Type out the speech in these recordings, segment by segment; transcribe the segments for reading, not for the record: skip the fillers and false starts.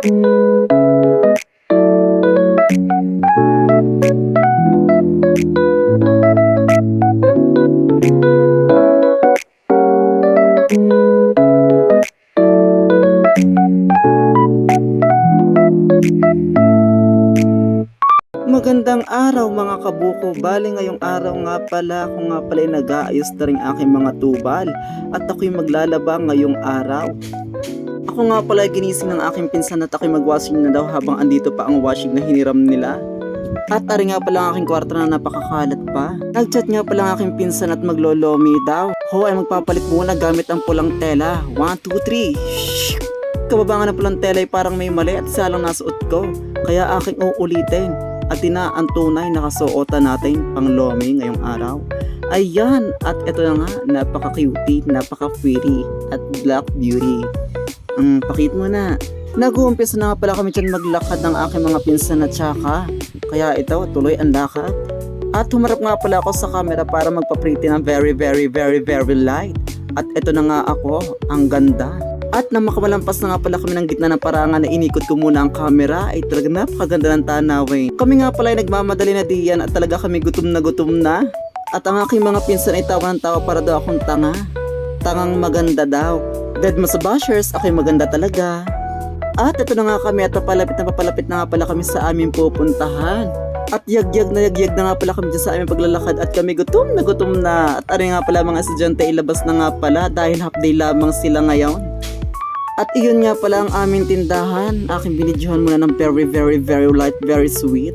Magandang araw mga kabuko. Bali ngayong araw nga pala ako nga pala ay nag-aayos na rin aking mga tubal at ako'y maglalaba ngayong araw. Ako nga pala ay ginising ng aking pinsan at ako'y mag-washing na daw habang andito pa ang washing na hiniram nila. At ari nga pala ang aking kwarto na napakakalat pa. Nag-chat nga pala ang aking pinsan at maglolomi daw. Ako ay magpapalit muna gamit ang pulang tela. 1, 2, 3. Kababangan ng pulang tela ay parang may mali at isa lang nasuot ko. Kaya aking uulitin. At ina ang tunay na kasuotan natin pang lomi ngayong araw. Ayan, at ito na nga, napaka-cutie, napaka-pretty at black beauty. Pakit mo na. Nag-uumpisa na nga pala kami dyan maglakad ng aking mga pinsan at tsaka. Kaya ito, tuloy ang lakad. At humarap nga pala ako sa camera para magpa-pretty ng very light. At ito na nga ako, ang ganda. At nang makamalampas na nga pala kami ng gitna ng parangan na inikot ko muna ang camera ay talaga napakaganda ng tanawin. Kami nga pala ay nagmamadali na diyan at talaga kami gutom na. At ang aking mga pinsan ay tawa ng tawa para daw akong tanga. Tangang maganda daw. Dead mo sa bashers, ako'y maganda talaga. At ito na nga kami at papalapit na nga pala kami sa aming pupuntahan. At yagyag na nga pala kami dyan sa aming paglalakad at kami gutom na. At ari nga pala mga estudyante ilabas na nga pala dahil half day lamang sila ngayon. At iyon nga pala ang aming tindahan. Aking binidyohan muna ng very light, very sweet.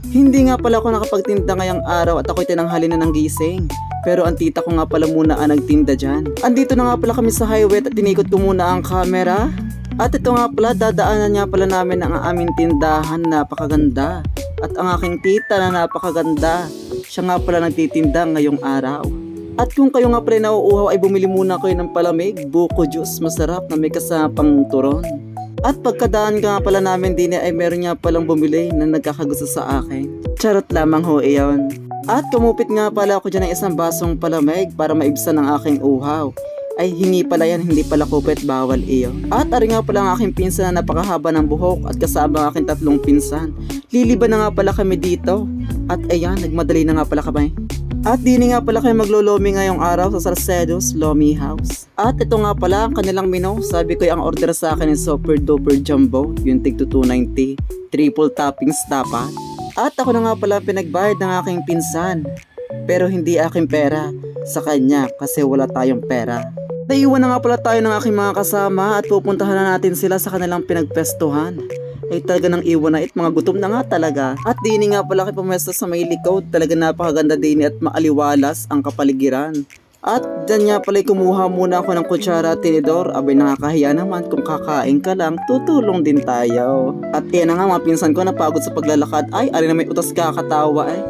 Hindi nga pala ako nakapagtinda ngayong araw at ako'y tinanghali na ng gising. Pero ang tita ko nga pala muna ang nagtinda dyan. Andito na nga pala kami sa highway at tinikot ko muna ang camera. At ito nga pala, dadaanan nga pala namin ang aming tindahan, napakaganda. At ang aking tita na napakaganda. Siya nga pala nagtitinda ngayong araw. At kung kayo nga pala nauuhaw ay bumili muna kayo ng palamig, buko juice, masarap na may kasamang turon. At pagkadaan nga pala namin din ay meron nga palang bumili na nagkakagusto sa akin. Charot lamang ho iyon. At kumupit nga pala ako dyan ng isang basong palamig para maibsan ang aking uhaw. Ay hingi pala yan, hindi pala kupit, bawal iyon. At ari nga pala ang aking pinsan na napakahaba ng buhok at kasama ang aking tatlong pinsan. Liliban na nga pala kami dito. At ayan, nagmadali na nga pala kami. At dini nga pala kayo maglolomi ngayong araw sa Salcedo's Lomi House. At ito nga pala ang kanilang menu. Sabi ko ang order sa akin is super duper jumbo, yung tig to 290, triple toppings dapat. At ako na nga pala pinagbayad ng aking pinsan. Pero hindi aking pera, sa kanya kasi wala tayong pera. Naiwan na nga pala tayo ng aking mga kasama at pupuntahan na natin sila sa kanilang pinagpestuhan. Ay talaga nang iwan na mga gutom na nga talaga. At dini nga pala kayo pumesta sa may likod. Talaga napakaganda dini at maaliwalas ang kapaligiran. At dyan nga pala kumuha muna ako ng kutsara at tinidor. Abay nakakahiya naman kung kakain ka lang, tutulong din tayo. At yan na nga mga pinsan ko napagod sa paglalakad. Ay, ari na may utas kakatawa eh.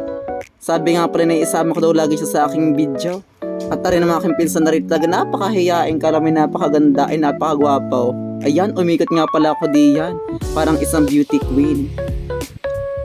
Sabi nga pala na isama ko daw lagi siya sa aking video. At ari na mga aking pinsan na rin talaga napakahiyain ka lang, may napakaganda ay napakagwapo. Ayan, umikot nga pala ako diyan. Parang isang beauty queen.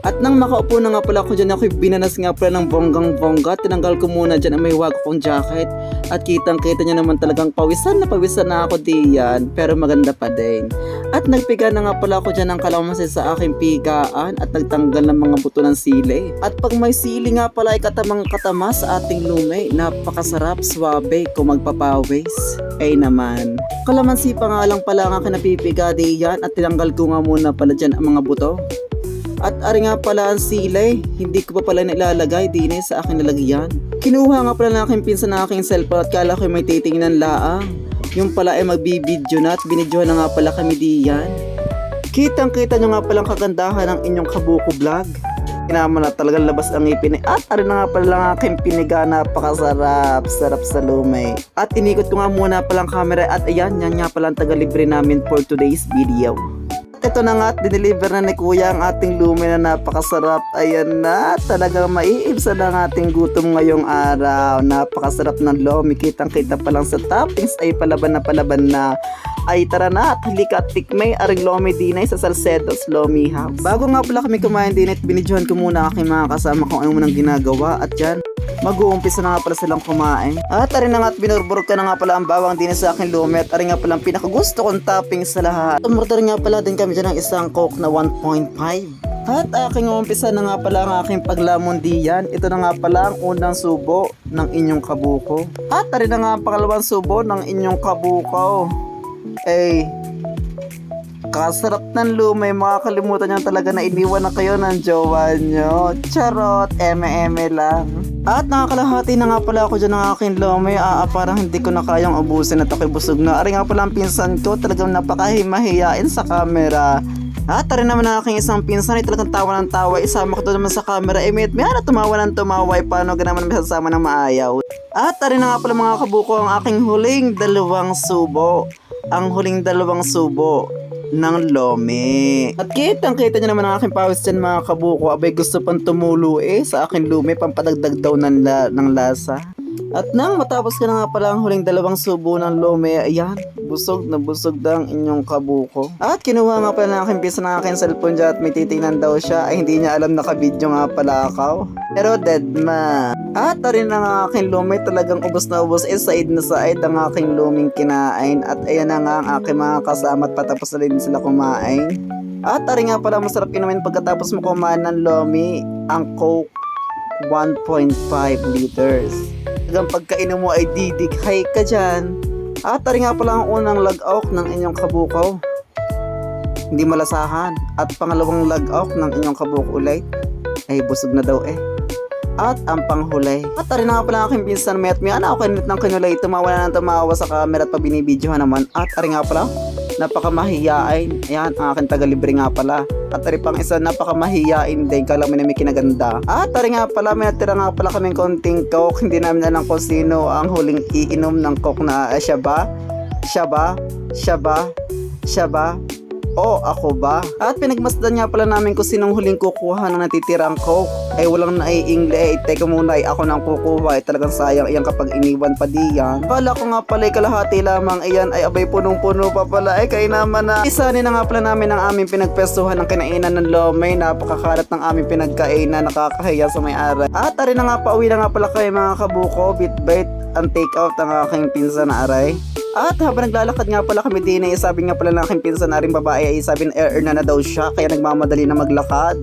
At nang makaupo na nga pala ako dyan, ako'y binanas nga pala ng bonggang-bongga. Tinanggal ko muna dyan ang may wag akong jacket. At kitang-kita nyo naman talagang pawisan na ako diyan. Pero maganda pa din. At nagpiga na nga pala ako dyan ng kalamansi sa aking pigaan. At nagtanggal ng mga buto ng sili. At pag may sili nga pala ay katamang-katama sa ating lumay. Napakasarap, swabe kung magpapawis. Ay naman. Kalamansi pa nga lang pala nga kinapipiga diyan. At tinanggal ko nga muna pala dyan ang mga buto. At ari nga pala ang sili, hindi ko pa pala nilalagay din sa aking lalagyan. Kinuha nga pala ng aking pinsan na aking cellphone at kala ko may titingnan laang. Yung pala ay magbibideo na at binidyohan na nga pala kami diyan. Kitang-kita nyo nga palang kagandahan ng inyong kabuko vlog. Kinama na talagang labas ang ngipin at ari na nga pala ang aking piniga, napakasarap, sarap sa lumay. At inikot ko nga muna palang camera at ayan, yan nga pala ang taga-libre namin for today's video. Ito na nga at dineliver na ni Kuya ang ating lumi na napakasarap. Ayan na, talagang maiibsan ang ating gutom ngayong araw. Napakasarap ng lumi, kitang-kita pa lang sa toppings ay palaban na. Ay tara na at halika at tikmay aring lomi dinay sa Salcedo's Lomi House. Bago nga pala kami kumain din at binidyohan ko muna aking mga kasama kung ano munang ginagawa. At yan, mag-uumpisa na nga pala silang kumain. At arin na nga at binurburog ka na nga pala ang bawang din sa akin lumet. Arin nga pala ang pinakagusto kong topping sa lahat. Umorder nga pala din kami dyan ng isang Coke na 1.5. At aking umpisa na nga pala ang aking paglamon diyan. Ito na nga pala ang unang subo ng inyong kabuko. At arin na nga ang pangalawang subo ng inyong kabuko. Kasarap ng lumay, makakalimutan nyo talaga na iniwan na kayo ng jowa nyo. Charot, eme-eme lang. At nakakalahati na nga pala ako dyan ng aking lumay. Parang hindi ko na kayang ubusin at ako'y busog na. Ari nga pala ang pinsan ko, talagang napakahimahiyain sa camera. At rin naman ang aking isang pinsan ay talagang tawa ng tawa. Isama ko doon naman sa camera. May na tumawa ng tumawa. Paano ka naman masasama ng maayaw. At rin na nga pala mga kabuko ang aking huling dalawang subo. Ang huling dalawang subo ng lome. At kitang-kita nyo naman ang aking pawis dyan mga kabuko. Abay gusto pang tumulo sa aking lume, pampadagdag daw ng lasa. At nang matapos ka na nga pala ang huling dalawang subo ng lome, ayan, busog na busog daw ang inyong kabuko. At kinuha nga pala ng aking pisa ng aking cellphone dyan at may titingnan daw siya. Ay hindi niya alam nakabidyo nga pala ako. Pero dead ma. At rin ang aking lume, talagang ubos na ubos. Side na side ang aking luming kinain. At ayan na nga ang aking mga kasama at patapos na rin sila kumain. At rin nga pala masarap inumin pagkatapos mo kumain ng lomi, ang Coke 1.5 liters. Talagang pagkainom mo ay didighay ka dyan. At rin nga pala ang unang lag-out ng inyong kabuko. Hindi malasahan. At pangalawang lag-out ng inyong kabuko ulit ay busog na daw At ang panghuli. At rin nga pala aking pinsan may at may ako kinit ng kinulay. Tumawa na ng tumawa sa camera at pabinibidyohan naman. At rin nga pala napakamahiyain. Ayan ang aking tagalibre nga pala. At rin pang isa napakamahiyain din. Kala mo na may kinaganda. At rin nga pala may natira nga pala kaming konting Coke. Hindi namin alam kung sino ang huling iinom ng Coke na siya ba? Siya ba? Siya ba? Siya ba? O ako ba? At pinagmasdan nga pala namin kung sinong huling kukuha ng natitirang Coke. Ay walang naiingle. Teka muna ay ako nang kukuha. Talagang sayang iyan kapag iniwan pa diyan. Pala ko nga pala kalahati lamang. Iyan ay abay punong-puno pa pala. Kaya naman na isanin na nga pala namin ang aming pinagpestuhan ng kinainan ng lomay. Napakakalat ng aming pinagkainan. Nakakahiya sa may-ari. At rin na nga pauwi na nga pala kayo mga kabuko. Bit-bait ang take out ng aking pinsan na aray. At habang naglalakad nga pala kami din sabi nga pala ng aking pinsan na rin babae ay sabi na na daw siya kaya nagmamadali na maglakad.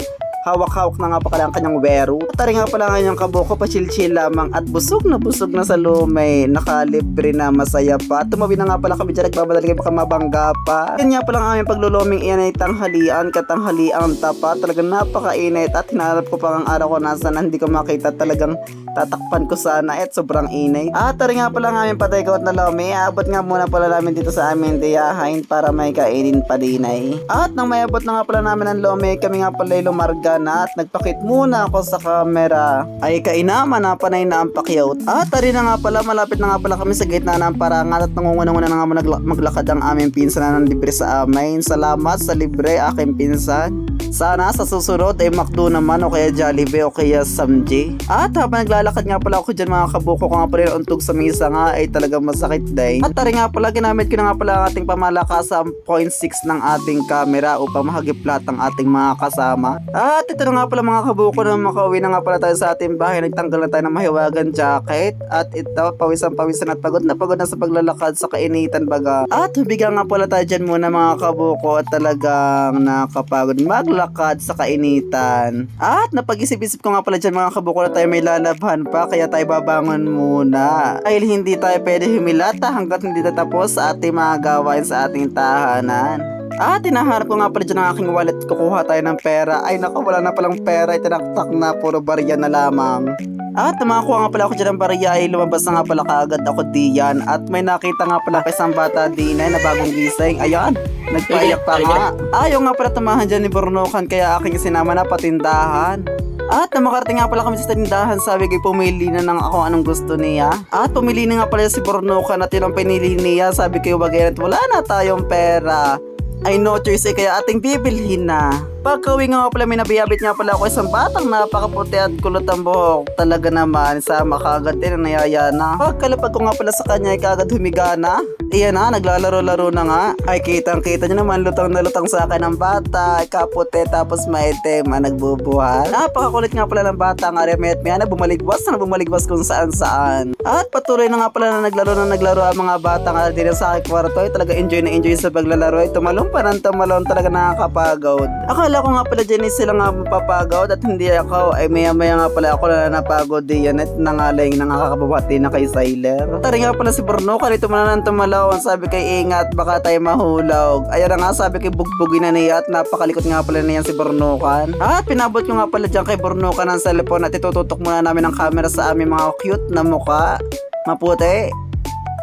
Hawak-hawak na nga pa kaya ang kanyang wero. At rin nga pala ngayong kabuko pa chill-chill lamang at busog na sa lumay. Nakalibre na masaya pa. Tumabi na nga pala kami dyan nagbamadali kayo baka mabangga pa. Yan nga pala ang aming pagluloming iyan ay tanghalian katanghalian tapa. Talagang napakainit at hinarap ko pa ang araw ko nasa na hindi ko makita talagang tatakpan ko sana at sobrang init. At rin nga pala ang aming patay-kaut na lome. Abot nga muna pala namin dito sa aming tiyahain para may kainin pa dinay. At nang may abot na nga pala namin ang lome, kami nga pala lumarga na at nagpakit muna ako sa camera. Ay kainaman na panay na ang pakyot. At rin na nga pala malapit na nga pala kami sa gitna ng parangal at nangunguna-nguna na nga maglakad ang aming pinsan na ng libre sa amin. Salamat sa libre aking pinsan. Sana sa susunod ay McDo naman o kaya Jollibee o kaya Samji. At habang naglalakad nga pala ako dyan mga kabuko ko nga pala yung untog sa misa nga ay talagang masakit din. At rin nga pala ginamit ko na nga pala ang ating pamalakasang 0.6 ng ating camera upang mahagiplat ang ating mga kasama. At ito na nga pala mga kabuko na makauwi na nga pala tayo sa ating bahay. Nagtanggal na tayo ng mahiwagan jacket. At ito pawisan at pagod na sa paglalakad sa kainitan baga. At hubiga nga pala tayo dyan muna mga kabuko at talagang nakapagod maglakad sa kainitan. At napag-isip-isip ko nga pala dyan mga kabuko na tayo may lalabhan pa kaya tayo babangon muna. Dahil hindi tayo pwede humilata hanggat hindi tatapos sa ating mga gawain sa ating tahanan. At tinaharap ko nga pala dyan ang aking wallet. Kukuha tayo ng pera. Ay naku, wala na palang pera. Itinaktak na, puro barya na lamang. At namakuha nga pala ako dyan ng barya. Ay lumabas na nga pala kaagad ako diyan. At may nakita nga pala isang bata dinay na bagong gising. Ayan, nagpaiyak pa nga. Ayaw nga pala tumahan dyan ni Bornokan kaya aking sinama na patindahan. At makarating nga pala kami sa tindahan, sabi ko pumili na ng ako anong gusto niya. At pumili na nga pala si Bornokan at yun ang pinili niya. Sabi ko bagay at wala na tayong pera. Ay no choice kaya ating bibilhin na. Pagkauwi nga pala may nabiyabit nga pala ako isang batang napakaputi at kulot ang buhok. Talaga naman sa makagad din nayaya na. Pagkalapag ko nga pala sa kanya ay kagad humiga na. iyan na, naglalaro-laro na nga. Ay, kitang-kita nyo naman, lutang na lutang sa akin ng bata. Ay, kaputi tapos maitim, nagbubuhat. Napakakulit nga pala ng bata nga, Remet-Mia, na bumaligwas kung saan-saan. At patuloy na nga pala na naglaro ang mga bata nga din sa aking kwarto. Ay, talaga enjoy na enjoy sa paglalaro. Ay, tumalong pa ng tumalong, talaga nakakapagod. Akala ko nga pala dyan sila nga mapapagod at hindi ako. Ay, maya-maya nga pala ako na napagod diyan at nangaling nakakababat din na kay Sailor. Tari nga pala si Bruno, kanito mo na nang tumalaw. Sabi kay ingat, baka tayo mahulog. Ayan na nga, sabi kay bugbugin na niya at napakalikot nga pala niyan si Brunokan. At pinabot ko nga pala dyan kay Brunokan ang cellphone at itututok muna namin ang camera sa aming mga cute na mukha. Maputi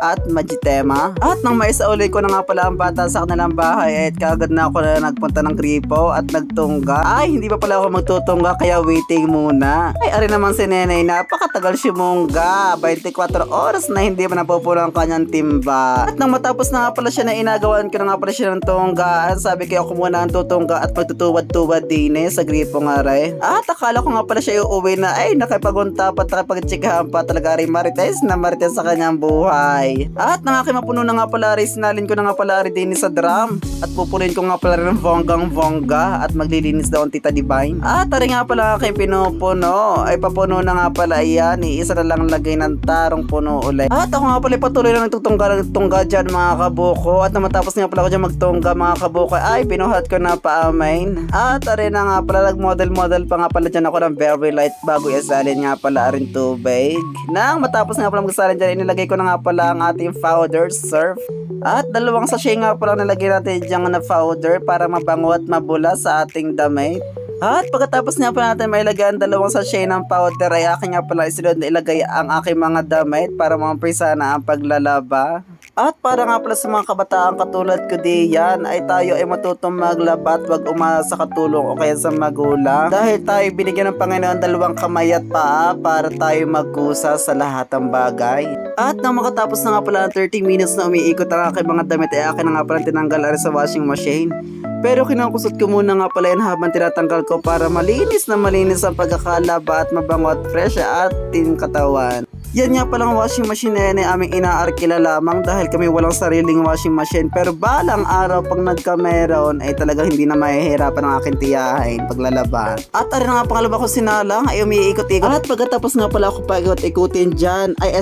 at magitema. At nang maisauli ko na nga pala ang bata sa kanilang bahay at kagad na ako na nagpunta ng gripo at nagtungga. Ay, hindi pa pala ako magtutungga kaya waiting muna. Ay, ari naman si Nenay, napakatagal sumungga. 24 oras na hindi pa napupulo ang kanyang timba. At nang matapos na nga pala siya na inagawan ko na nga pala siya ng tunggaan, sabi ko ako muna ang tutungga at magtutuwad-tuwad din sa gripo nga rin. At akala ko nga pala siya uuwi na ay nakipagunta pa at nakipagtsikahan pa talaga rin marites na marites sa kanyang buhay. At nang aking mapuno na nga pala rin, sinalin ko na nga pala rin din sa drum at pupulin ko nga pala rin ng bonggang-bongga at maglilinis daw ang Tita Divine. At tari nga pala aking pinupuno ay papuno na nga pala iyan, isa na lang lagay ng tarong puno ulit. At ako nga pala patuloy na nagtutungga dyan mga kabuko at nang matapos nga pala ako dyan magtungga mga kabuko ay binuhat ko na paamain. At tari na nga pala nagmodel-model pa nga pala dyan ako ng very light bago isalin nga pala rin tubig. Nang matapos nga pala magsalin dyan, inilagay ko na nga pala ang ating powder surf. At dalawang sachet nga pala nilagay natin dyan na powder para mabango at mabula sa ating damit. At pagkatapos nga pala natin mailagay ang dalawang sachet ng powder ay aking nga pala isunod na ilagay ang aking mga damit para mamprisa na ang paglalaba. At para nga pala sa mga kabataan katulad ko diyan ay tayo ay matutong maglaba at wag umasa sa katulong o kaya sa magulang. Dahil tayo binigyan ng Panginoon dalawang kamay at paa para tayo magkusa sa lahat ng bagay. At nang makatapos na nga pala ng 30 minutes na umiikot ang aking mga damit ay akin na nga pala tinanggal ari sa washing machine. Pero kinakusot ko muna nga pala yan habang tinatanggal ko para malinis na malinis ang pagkakalaba at mabango at fresh at ating katawan. Yan nga palang washing machine na yan ay aming inaarkila lamang dahil kami walang sariling washing machine. Pero balang araw pag nagkameron ay talagang hindi na mahihirapan ang aking tiyahin paglalaba. At arin nga pangalaba ko sinalang ay umiikot-ikot. At pagkatapos nga pala ako paikot-ikutin dyan ay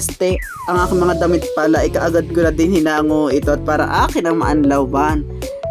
ang aking mga damit pala ay kaagad ko na din hinango ito at para akin ang maanlawban.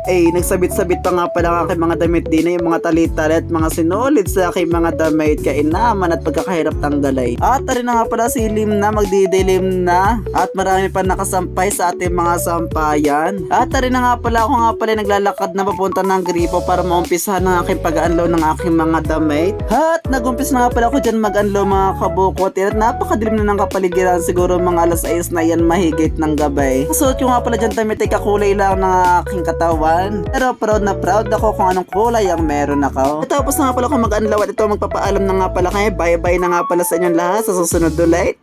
Ay nagsabit-sabit pa nga pala ang aking mga damit din na yung mga tali-tali at mga sinulid sa aking mga damit kainaman at pagkakahirap tanggalay. At tarin na nga pala silim na, magdidilim na at marami pa nakasampay sa ating mga sampayan. At tarin na nga pala ako nga pala naglalakad na papunta ng gripo para maumpisahan ang aking pag-aanlaw ng aking mga damit. At nagumpis na nga pala ako dyan mag-anlaw mga kabukot at napakadilim na ng kapaligiran, siguro mga alas 6 na yan mahigit ng gabay. Suot ko nga pala dyan damit ay kakulay lang ng aking katawan. Pero proud na proud ako kung anong kulay ang meron ako. At tapos na nga pala ako mag-anlaw at ito magpapaalam na nga pala kayo. Bye-bye na nga pala sa inyong lahat sa susunod ulit.